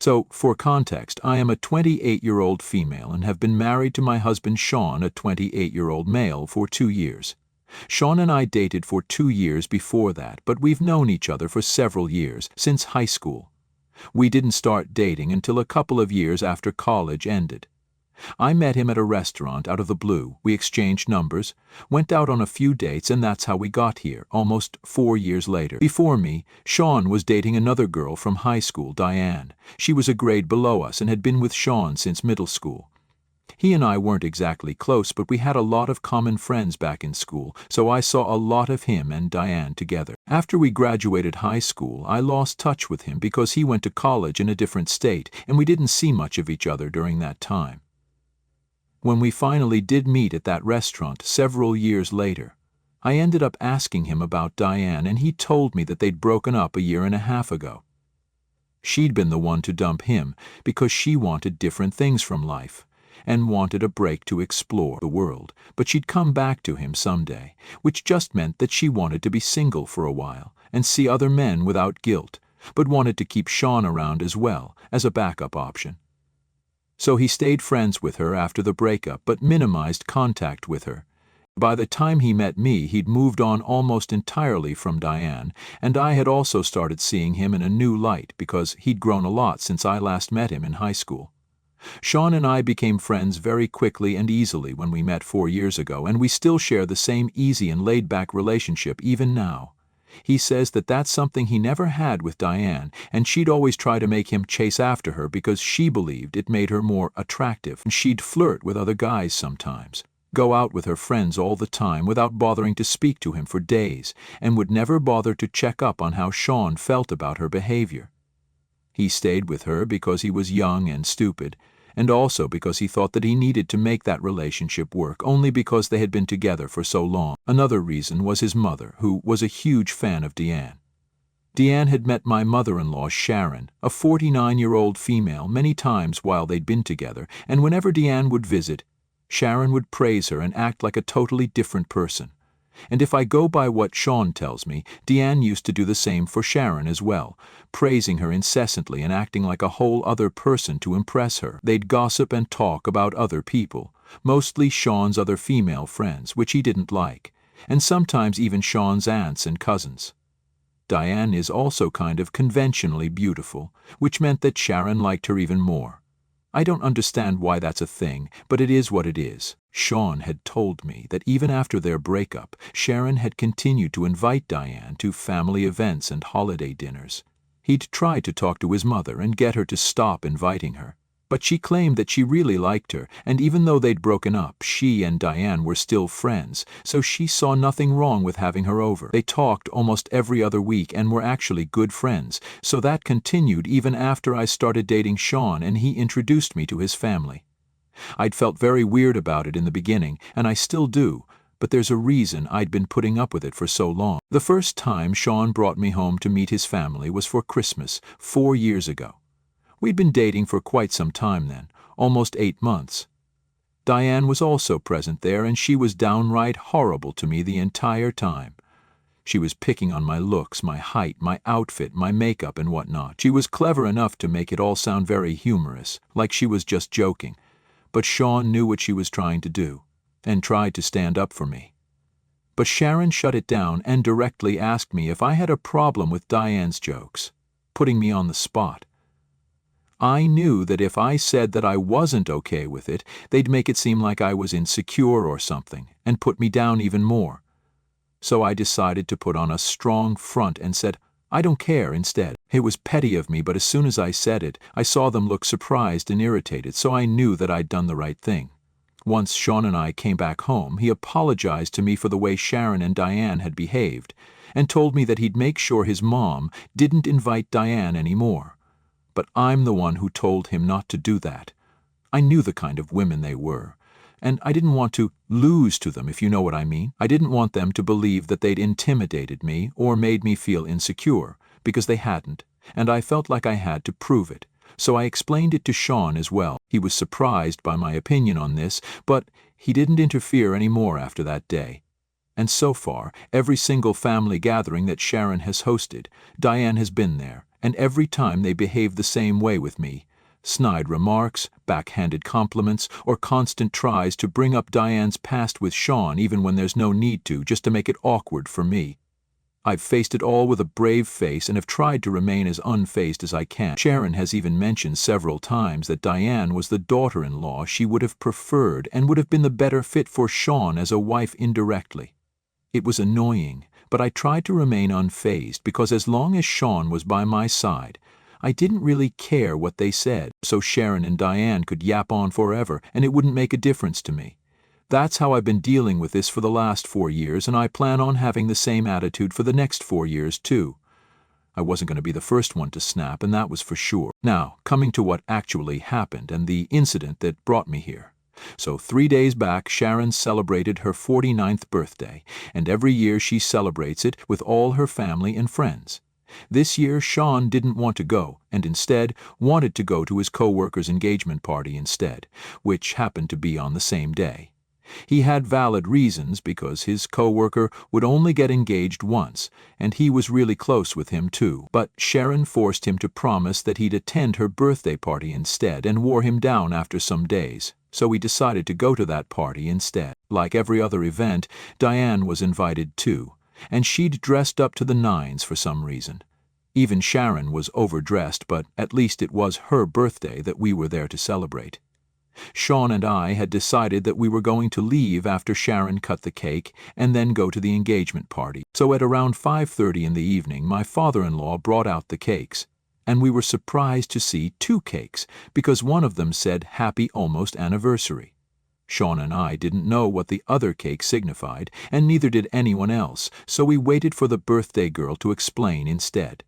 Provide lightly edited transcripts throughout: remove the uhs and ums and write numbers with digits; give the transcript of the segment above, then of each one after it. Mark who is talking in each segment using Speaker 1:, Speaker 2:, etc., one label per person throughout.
Speaker 1: So, for context, I am a 28-year-old female and have been married to my husband Sean, a 28-year-old male, for 2 years. Sean and I dated for 2 years before that, but we've known each other for several years, since high school. We didn't start dating until a couple of years after college ended. I met him at a restaurant out of the blue, we exchanged numbers, went out on a few dates, and that's how we got here, almost 4 years later. Before me, Sean was dating another girl from high school, Diane. She was a grade below us and had been with Sean since middle school. He and I weren't exactly close, but we had a lot of common friends back in school, so I saw a lot of him and Diane together. After we graduated high school, I lost touch with him because he went to college in a different state, and we didn't see much of each other during that time. When we finally did meet at that restaurant several years later, I ended up asking him about Diane, and he told me that they'd broken up a year and a half ago. She'd been the one to dump him because she wanted different things from life and wanted a break to explore the world, but she'd come back to him someday, which just meant that she wanted to be single for a while and see other men without guilt, but wanted to keep Sean around as well as a backup option. So he stayed friends with her after the breakup, but minimized contact with her. By the time he met me, he'd moved on almost entirely from Diane, and I had also started seeing him in a new light because he'd grown a lot since I last met him in high school. Sean and I became friends very quickly and easily when we met 4 years ago, and we still share the same easy and laid-back relationship even now. He says that that's something he never had with Diane, and she'd always try to make him chase after her because she believed it made her more attractive, and she'd flirt with other guys sometimes, go out with her friends all the time without bothering to speak to him for days, and would never bother to check up on how Sean felt about her behavior. He stayed with her because he was young and stupid, and also because he thought that he needed to make that relationship work only because they had been together for so long. Another reason was his mother, who was a huge fan of Deanne. Deanne had met my mother-in-law, Sharon, a 49-year-old female, many times while they'd been together, and whenever Deanne would visit, Sharon would praise her and act like a totally different person. And if I go by what Sean tells me, Deanne used to do the same for Sharon as well, praising her incessantly and acting like a whole other person to impress her. They'd gossip and talk about other people, mostly Sean's other female friends, which he didn't like, and sometimes even Sean's aunts and cousins. Diane is also kind of conventionally beautiful, which meant that Sharon liked her even more. I don't understand why that's a thing, but it is what it is. Sean had told me that even after their breakup, Sharon had continued to invite Diane to family events and holiday dinners. He'd tried to talk to his mother and get her to stop inviting her, but she claimed that she really liked her, and even though they'd broken up, she and Diane were still friends, so she saw nothing wrong with having her over. They talked almost every other week and were actually good friends, so that continued even after I started dating Sean and he introduced me to his family. I'd felt very weird about it in the beginning, and I still do, but there's a reason I'd been putting up with it for so long. The first time Sean brought me home to meet his family was for Christmas, 4 years ago. We'd been dating for quite some time then, almost 8 months. Diane was also present there, and she was downright horrible to me the entire time. She was picking on my looks, my height, my outfit, my makeup, and whatnot. She was clever enough to make it all sound very humorous, like she was just joking, but Sean knew what she was trying to do, and tried to stand up for me. But Sharon shut it down and directly asked me if I had a problem with Diane's jokes, putting me on the spot. I knew that if I said that I wasn't okay with it, they'd make it seem like I was insecure or something, and put me down even more. So I decided to put on a strong front and said, I don't care instead. It was petty of me, but as soon as I said it, I saw them look surprised and irritated, so I knew that I'd done the right thing. Once Sean and I came back home, he apologized to me for the way Sharon and Diane had behaved, and told me that he'd make sure his mom didn't invite Diane anymore. But I'm the one who told him not to do that. I knew the kind of women they were, and I didn't want to lose to them, if you know what I mean. I didn't want them to believe that they'd intimidated me or made me feel insecure, because they hadn't, and I felt like I had to prove it. So I explained it to Sean as well. He was surprised by my opinion on this, but he didn't interfere anymore after that day. And so far, every single family gathering that Sharon has hosted, Diane has been there, and every time they behaved the same way with me. Snide remarks, backhanded compliments, or constant tries to bring up Diane's past with Sean even when there's no need to, just to make it awkward for me. I've faced it all with a brave face and have tried to remain as unfazed as I can. Sharon has even mentioned several times that Diane was the daughter-in-law she would have preferred and would have been the better fit for Sean as a wife indirectly. It was annoying, but I tried to remain unfazed because as long as Sean was by my side, I didn't really care what they said, so Sharon and Diane could yap on forever and it wouldn't make a difference to me. That's how I've been dealing with this for the last 4 years, and I plan on having the same attitude for the next 4 years, too. I wasn't going to be the first one to snap, and that was for sure. Now, coming to what actually happened and the incident that brought me here. So 3 days back, Sharon celebrated her 49th birthday, and every year she celebrates it with all her family and friends. This year, Sean didn't want to go, and instead wanted to go to his co-worker's engagement party instead, which happened to be on the same day. He had valid reasons because his co-worker would only get engaged once, and he was really close with him too. But Sharon forced him to promise that he'd attend her birthday party instead and wore him down after some days, so he decided to go to that party instead. Like every other event, Diane was invited too, and she'd dressed up to the nines for some reason. Even Sharon was overdressed, but at least it was her birthday that we were there to celebrate. Sean and I had decided that we were going to leave after Sharon cut the cake and then go to the engagement party. So at around 5:30 in the evening, my father-in-law brought out the cakes, and we were surprised to see 2 cakes because one of them said Happy Almost Anniversary. Sean and I didn't know what the other cake signified, and neither did anyone else, so we waited for the birthday girl to explain instead.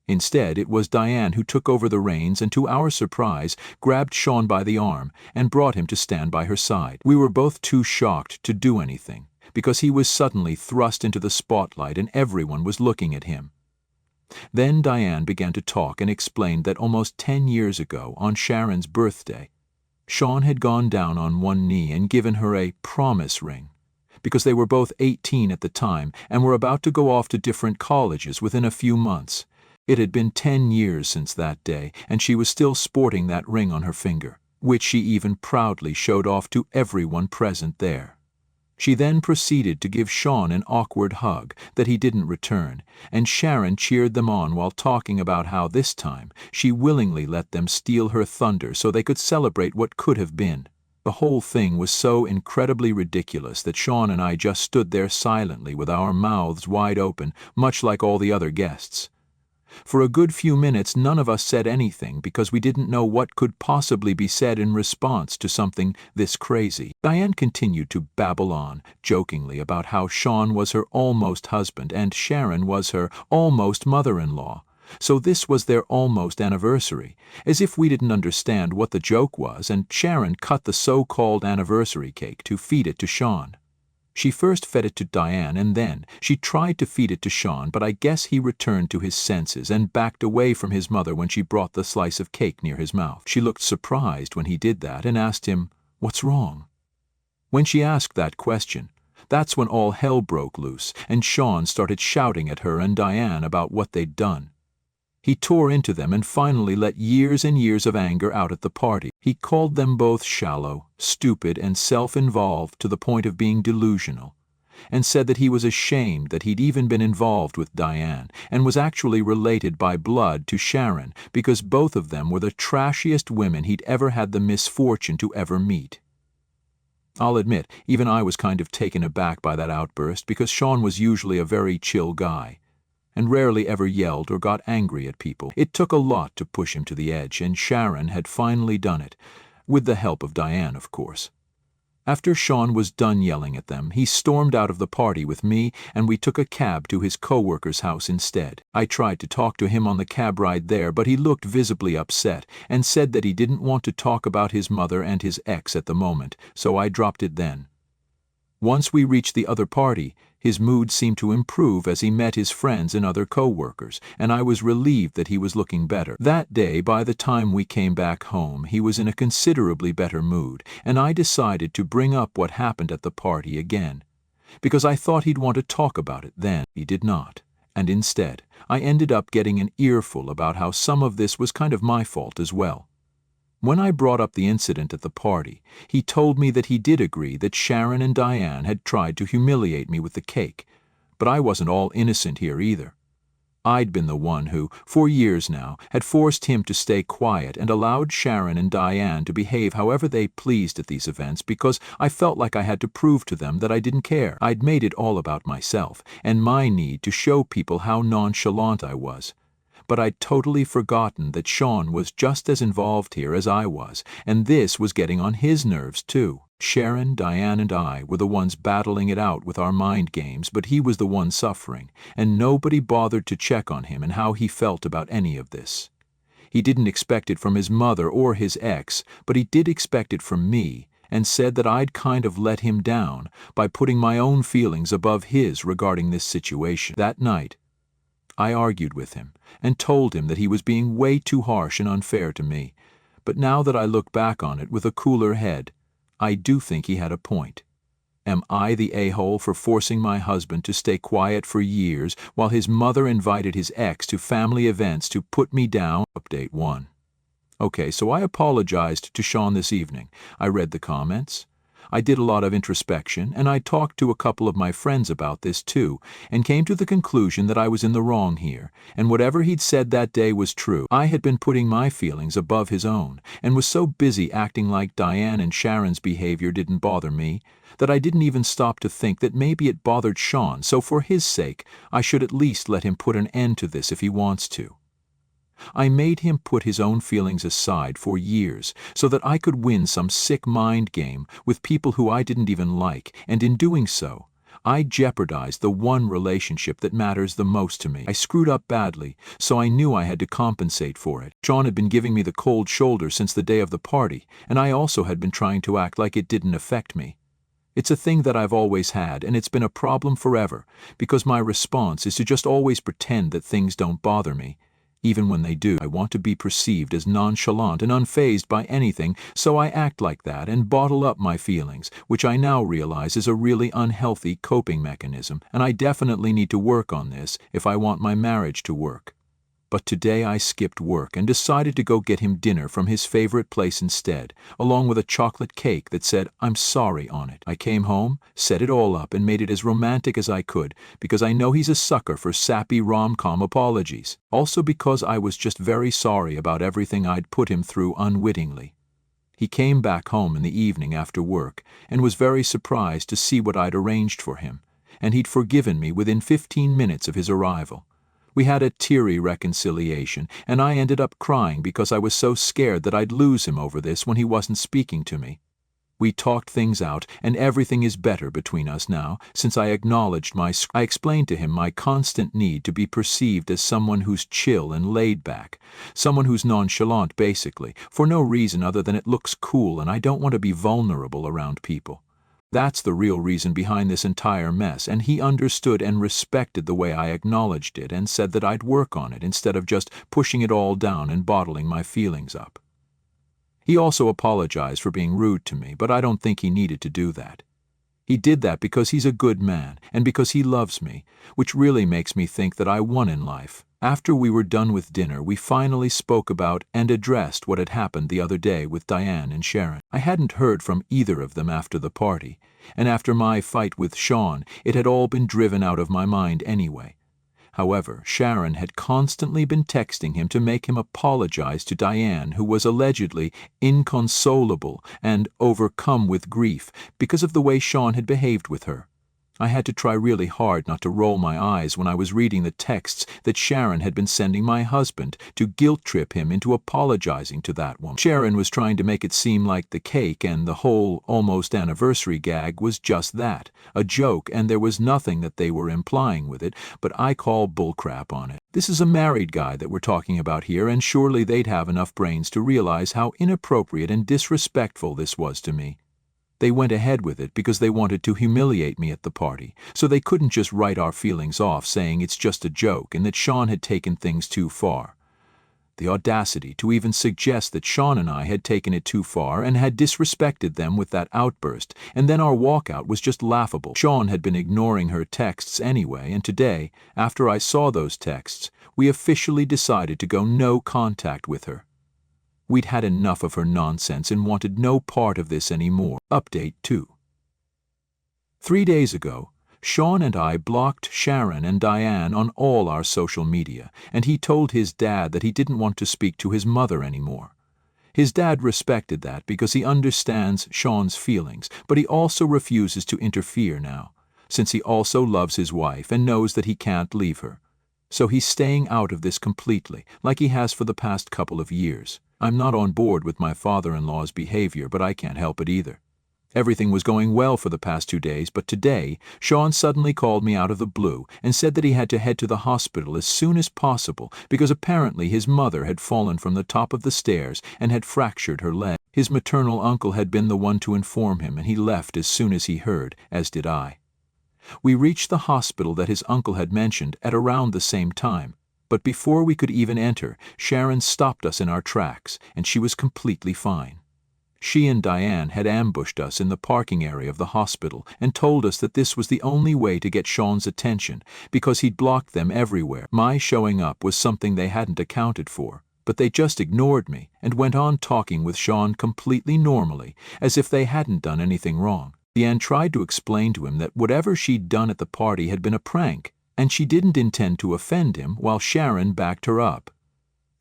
Speaker 1: Instead, it was Diane who took over the reins and, to our surprise, grabbed Sean by the arm and brought him to stand by her side. We were both too shocked to do anything, because he was suddenly thrust into the spotlight and everyone was looking at him. Then Diane began to talk and explained that almost 10 years ago, on Sharon's birthday, Sean had gone down on one knee and given her a promise ring, because they were both 18 at the time and were about to go off to different colleges within a few months. It had been 10 years since that day, and she was still sporting that ring on her finger, which she even proudly showed off to everyone present there. She then proceeded to give Sean an awkward hug that he didn't return, and Sharon cheered them on while talking about how this time she willingly let them steal her thunder so they could celebrate what could have been. The whole thing was so incredibly ridiculous that Sean and I just stood there silently with our mouths wide open, much like all the other guests. For a good few minutes none of us said anything because we didn't know what could possibly be said in response to something this crazy. Diane continued to babble on, jokingly, about how Sean was her almost husband and Sharon was her almost mother-in-law. So this was their almost anniversary, as if we didn't understand what the joke was, and Sharon cut the so-called anniversary cake to feed it to Sean. She first fed it to Diane and then she tried to feed it to Sean, but I guess he returned to his senses and backed away from his mother when she brought the slice of cake near his mouth. She looked surprised when he did that and asked him, "What's wrong?" When she asked that question, that's when all hell broke loose and Sean started shouting at her and Diane about what they'd done. He tore into them and finally let years and years of anger out at the party. He called them both shallow, stupid, and self-involved to the point of being delusional, and said that he was ashamed that he'd even been involved with Diane and was actually related by blood to Sharon because both of them were the trashiest women he'd ever had the misfortune to ever meet. I'll admit, even I was kind of taken aback by that outburst because Sean was usually a very chill guy and rarely ever yelled or got angry at people. It took a lot to push him to the edge, and Sharon had finally done it, with the help of Diane, of course. After Sean was done yelling at them, he stormed out of the party with me, and we took a cab to his co-worker's house instead. I tried to talk to him on the cab ride there, but he looked visibly upset and said that he didn't want to talk about his mother and his ex at the moment, so I dropped it then. Once we reached the other party, his mood seemed to improve as he met his friends and other co-workers, and I was relieved that he was looking better. That day, by the time we came back home, he was in a considerably better mood, and I decided to bring up what happened at the party again, because I thought he'd want to talk about it then. He did not, And instead, I ended up getting an earful about how some of this was kind of my fault as well. When I brought up the incident at the party, he told me that he did agree that Sharon and Diane had tried to humiliate me with the cake, but I wasn't all innocent here either. I'd been the one who, for years now, had forced him to stay quiet and allowed Sharon and Diane to behave however they pleased at these events because I felt like I had to prove to them that I didn't care. I'd made it all about myself and my need to show people how nonchalant I was. But I'd totally forgotten that Sean was just as involved here as I was, and this was getting on his nerves too. Sharon, Diane, and I were the ones battling it out with our mind games, but he was the one suffering, and nobody bothered to check on him and how he felt about any of this. He didn't expect it from his mother or his ex, but he did expect it from me, and said that I'd kind of let him down by putting my own feelings above his regarding this situation. That night, I argued with him and told him that he was being way too harsh and unfair to me, but now that I look back on it with a cooler head, I do think he had a point. Am I the a-hole for forcing my husband to stay quiet for years while his mother invited his ex to family events to put me down? Update 1. Okay, so I apologized to Sean this evening. I read the comments. I did a lot of introspection, and I talked to a couple of my friends about this too, and came to the conclusion that I was in the wrong here, and whatever he'd said that day was true. I had been putting my feelings above his own, and was so busy acting like Diane and Sharon's behavior didn't bother me, that I didn't even stop to think that maybe it bothered Sean, so for his sake, I should at least let him put an end to this if he wants to. I made him put his own feelings aside for years so that I could win some sick mind game with people who I didn't even like, and in doing so, I jeopardized the one relationship that matters the most to me. I screwed up badly, so I knew I had to compensate for it. Sean had been giving me the cold shoulder since the day of the party, and I also had been trying to act like it didn't affect me. It's a thing that I've always had, and it's been a problem forever, because my response is to just always pretend that things don't bother me. Even when they do, I want to be perceived as nonchalant and unfazed by anything, so I act like that and bottle up my feelings, which I now realize is a really unhealthy coping mechanism, and I definitely need to work on this if I want my marriage to work. But today I skipped work and decided to go get him dinner from his favorite place instead, along with a chocolate cake that said "I'm sorry" on it. I came home, set it all up, and made it as romantic as I could, because I know he's a sucker for sappy rom-com apologies. Also because I was just very sorry about everything I'd put him through unwittingly. He came back home in the evening after work and was very surprised to see what I'd arranged for him, and he'd forgiven me within 15 minutes of his arrival. We had a teary reconciliation, and I ended up crying because I was so scared that I'd lose him over this when he wasn't speaking to me. We talked things out, and everything is better between us now, since I acknowledged I explained to him my constant need to be perceived as someone who's chill and laid back, someone who's nonchalant basically, for no reason other than it looks cool and I don't want to be vulnerable around people. That's the real reason behind this entire mess, and he understood and respected the way I acknowledged it and said that I'd work on it instead of just pushing it all down and bottling my feelings up. He also apologized for being rude to me, but I don't think he needed to do that. He did that because he's a good man and because he loves me, which really makes me think that I won in life. After we were done with dinner, we finally spoke about and addressed what had happened the other day with Diane and Sharon. I hadn't heard from either of them after the party, and after my fight with Sean, it had all been driven out of my mind anyway. However, Sharon had constantly been texting him to make him apologize to Diane, who was allegedly inconsolable and overcome with grief because of the way Sean had behaved with her. I had to try really hard not to roll my eyes when I was reading the texts that Sharon had been sending my husband to guilt-trip him into apologizing to that woman. Sharon was trying to make it seem like the cake and the whole almost anniversary gag was just that, a joke, and there was nothing that they were implying with it, but I call bullcrap on it. This is a married guy that we're talking about here, and surely they'd have enough brains to realize how inappropriate and disrespectful this was to me. They went ahead with it because they wanted to humiliate me at the party, so they couldn't just write our feelings off saying it's just a joke and that Sean had taken things too far. the audacity to even suggest that Sean and I had taken it too far and had disrespected them with that outburst, and then our walkout was just laughable. Sean had been ignoring her texts anyway, and today, after I saw those texts, we officially decided to go no contact with her. We'd had enough of her nonsense and wanted no part of this anymore. Update 2. 3 days ago, Sean and I blocked Sharon and Diane on all our social media, and he told his dad that he didn't want to speak to his mother anymore. His dad respected that because he understands Sean's feelings, but he also refuses to interfere now, since he also loves his wife and knows that he can't leave her. So he's staying out of this completely, like he has for the past couple of years. I'm not on board with my father-in-law's behavior, but I can't help it either. Everything was going well for the past 2 days, but today, Sean suddenly called me out of the blue and said that he had to head to the hospital as soon as possible because apparently his mother had fallen from the top of the stairs and had fractured her leg. His maternal uncle had been the one to inform him, and he left as soon as he heard, as did I. We reached the hospital that his uncle had mentioned at around the same time, but before we could even enter, Sharon stopped us in our tracks, and she was completely fine. She and Diane had ambushed us in the parking area of the hospital and told us that this was the only way to get Sean's attention because he'd blocked them everywhere. My showing up was something they hadn't accounted for, but they just ignored me and went on talking with Sean completely normally, as if they hadn't done anything wrong. Diane tried to explain to him that whatever she'd done at the party had been a prank, and she didn't intend to offend him, while Sharon backed her up.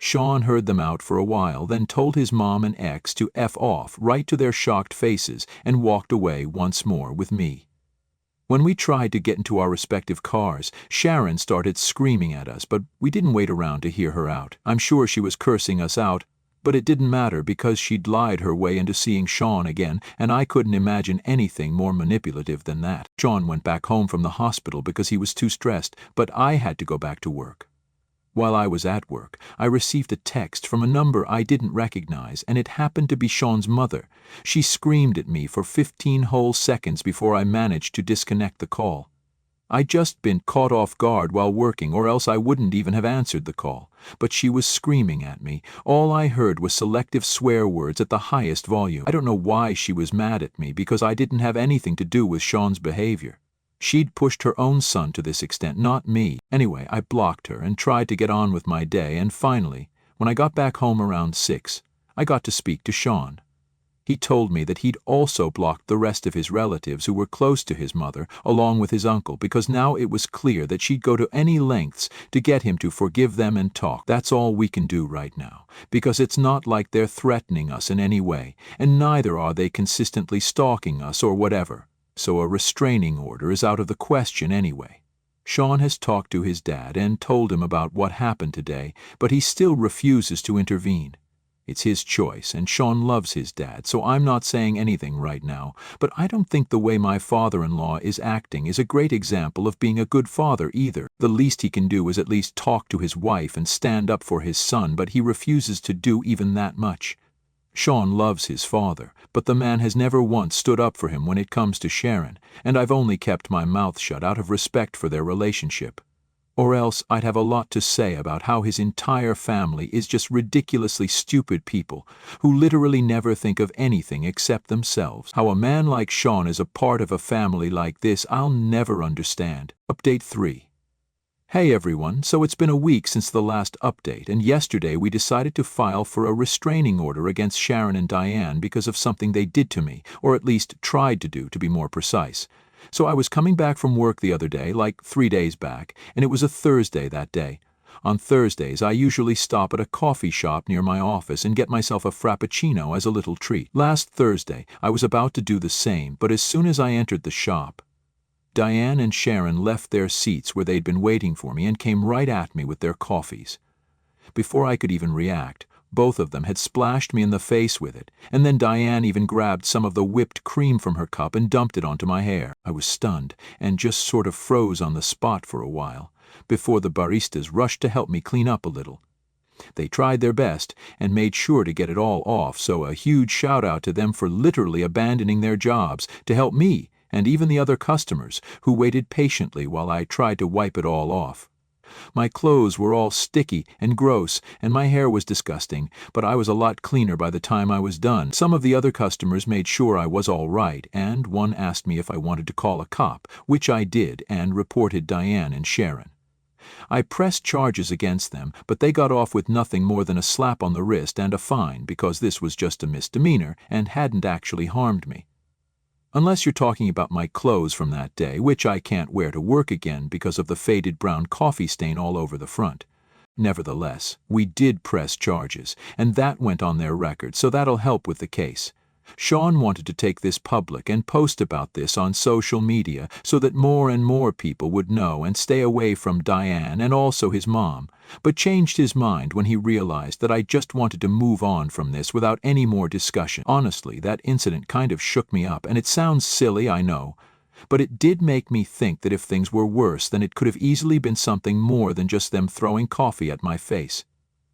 Speaker 1: Sean heard them out for a while, then told his mom and ex to F off right to their shocked faces and walked away once more with me. When we tried to get into our respective cars, Sharon started screaming at us, but we didn't wait around to hear her out. I'm sure she was cursing us out, but it didn't matter because she'd lied her way into seeing Sean again, and I couldn't imagine anything more manipulative than that. Sean went back home from the hospital because he was too stressed, but I had to go back to work. While I was at work, I received a text from a number I didn't recognize, and it happened to be Sean's mother. She screamed at me for 15 whole seconds before I managed to disconnect the call. I'd just been caught off guard while working, or else I wouldn't even have answered the call. But she was screaming at me. All I heard was selective swear words at the highest volume. I don't know why she was mad at me, because I didn't have anything to do with Sean's behavior. She'd pushed her own son to this extent, not me. Anyway, I blocked her and tried to get on with my day, and finally, when I got back home around 6, I got to speak to Sean. He told me that he'd also blocked the rest of his relatives who were close to his mother, along with his uncle, because now it was clear that she'd go to any lengths to get him to forgive them and talk. That's all we can do right now, because it's not like they're threatening us in any way, and neither are they consistently stalking us or whatever. So a restraining order is out of the question anyway. Sean has talked to his dad and told him about what happened today, but he still refuses to intervene. It's his choice, and Sean loves his dad, so I'm not saying anything right now, but I don't think the way my father-in-law is acting is a great example of being a good father either. The least he can do is at least talk to his wife and stand up for his son, but he refuses to do even that much. Sean loves his father, but the man has never once stood up for him when it comes to Sharon, and I've only kept my mouth shut out of respect for their relationship. Or else I'd have a lot to say about how his entire family is just ridiculously stupid people who literally never think of anything except themselves. How a man like Sean is a part of a family like this, I'll never understand. Update 3. Hey everyone, so it's been a week since the last update, and yesterday we decided to file for a restraining order against Sharon and Diane because of something they did to me, or at least tried to do, to be more precise. So I was coming back from work the other day, like 3 days back, and it was a Thursday that day. On Thursdays, I usually stop at a coffee shop near my office and get myself a frappuccino as a little treat. Last Thursday, I was about to do the same, but as soon as I entered the shop, Diane and Sharon left their seats where they'd been waiting for me and came right at me with their coffees. Before I could even react, both of them had splashed me in the face with it, and then Diane even grabbed some of the whipped cream from her cup and dumped it onto my hair. I was stunned and just sort of froze on the spot for a while, before the baristas rushed to help me clean up a little. They tried their best and made sure to get it all off, so a huge shout out to them for literally abandoning their jobs to help me and even the other customers who waited patiently while I tried to wipe it all off. My clothes were all sticky and gross, and my hair was disgusting, but I was a lot cleaner by the time I was done. Some of the other customers made sure I was all right, and one asked me if I wanted to call a cop, which I did, and reported Diane and Sharon. I pressed charges against them, but they got off with nothing more than a slap on the wrist and a fine because this was just a misdemeanor and hadn't actually harmed me. Unless you're talking about my clothes from that day, which I can't wear to work again because of the faded brown coffee stain all over the front. Nevertheless, we did press charges, and that went on their record, so that'll help with the case. Sean wanted to take this public and post about this on social media so that more and more people would know and stay away from Diane and also his mom, but changed his mind when he realized that I just wanted to move on from this without any more discussion. Honestly, that incident kind of shook me up, and it sounds silly, I know, but it did make me think that if things were worse, then it could have easily been something more than just them throwing coffee at my face.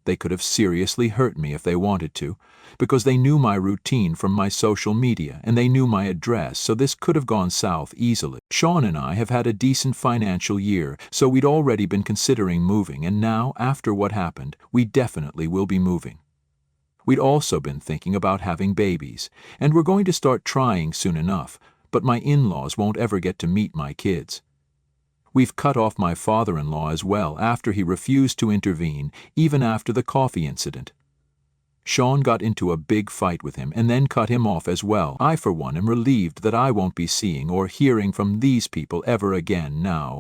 Speaker 1: They could have seriously hurt me if they wanted to, because they knew my routine from my social media and they knew my address, so this could have gone south easily. Sean and I have had a decent financial year, so we'd already been considering moving, and now, after what happened, we definitely will be moving. We'd also been thinking about having babies, and we're going to start trying soon enough, but my in-laws won't ever get to meet my kids. We've cut off my father-in-law as well after he refused to intervene, even after the coffee incident. Sean got into a big fight with him and then cut him off as well. I, for one, am relieved that I won't be seeing or hearing from these people ever again now.